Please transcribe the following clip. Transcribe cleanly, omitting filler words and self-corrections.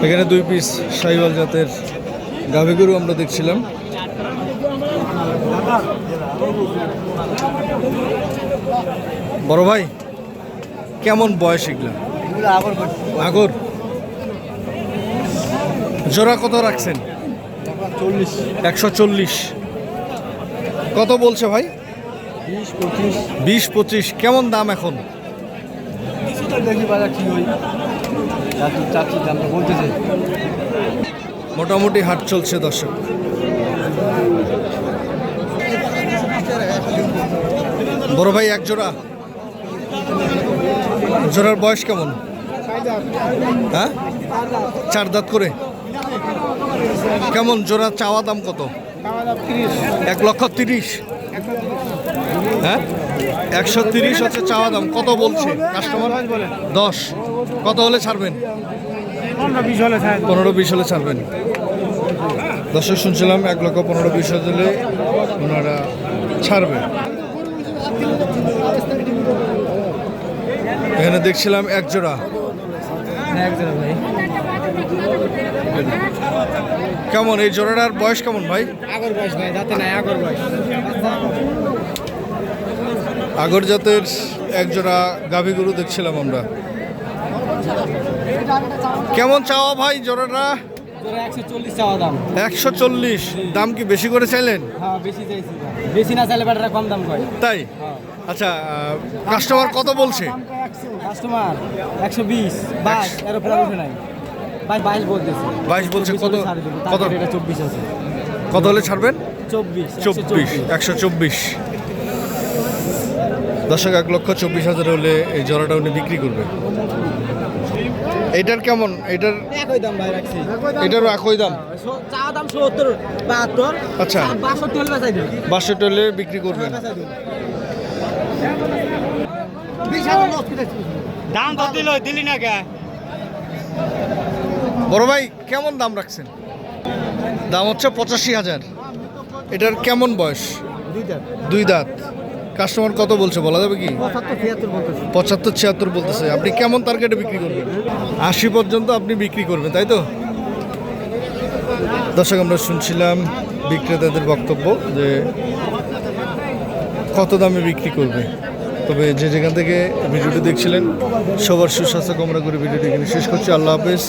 এখানে 2 পিস শাহিওয়াল জাতের গাভী গরু আমরা দেখছিলাম। বড় ভাই, কেমন বয়স এগুলা? আগর জোড়া কত রাখছেন? 140। কত বলছে ভাই? 20-25। কেমন দাম এখন? মোটামুটি হাট চলছে দর্শক। বড় ভাই, এক জোড়া, জোড়ার বয়স কেমন? হ্যাঁ, 4 দাঁত করে। কেমন জোড়া চাওয়া দাম কত? 1,30,000। হ্যাঁ, 130 হচ্ছে চাওয়া দাম। কত বলছে কাস্টমার? 10। কত হলে ছাড়বেন? 15-20 হলে ছাড়বেন। দর্শক শুনছিলাম 1,15,20 হলে ওনারা ছাড়বেন। এখানে দেখছিলাম এক জোড়া। ভাই কেমন এই জোড়াটার বয়স কেমন ভাই? আগর বয়স ভাই, দাঁতে নাই, আগর বয়স। আগর জাতের এক জোড়া গাভী গরু দেখছিলাম আমরা। কেমন চাওয়া ভাই জোড়াটা? 140 চাওয়া দাম। 140। দাম কি বেশি করে চাইলেন? হ্যাঁ, বেশি চাইছি। বেশি না চাইলে ব্যাটারা কম দাম কয়। তাই? আচ্ছা, কাস্টমার কত বলছে? কাস্টমার 120, 22 এর উপরে উঠে নাই। 22 বলতেছে। 22 বলছে। কত কত? এটা 24 আছে। কত হলে ছাড়বেন? 24। 124। দর্শক 1,24,000 হলে এই জোড়াটা উনি বিক্রি করবে। এটার কেমন? এটার একই দাম ভাই রাখছি। এটারও একই দাম। চা দাম 70, 72। আচ্ছা, 62 হলে বেচাই দিন। 62 হলে বিক্রি করবেন। দাম তো দিলি না কে? বড় ভাই, কেমন দাম রাখছেন? দাম হচ্ছে 85,000। এটার কেমন বয়স? 2 দাঁত। কাস্টমার কত বলছে বলা যাবে কি? 75-76 বলতেছে। আপনি কেমন টার্গেটে বিক্রি করবেন? 80 পর্যন্ত আপনি বিক্রি করবেন, তাই তো? দর্শক, আমরা শুনছিলাম বিক্রেতাদের বক্তব্য যে কত দামে বিক্রি করবে। তবে যে যেখান থেকে ভিডিওটি দেখছিলেন সবার সুস্বাস্থ্য কামনা করে ভিডিওটি এখানে শেষ করছি। আল্লাহ হাফেজ।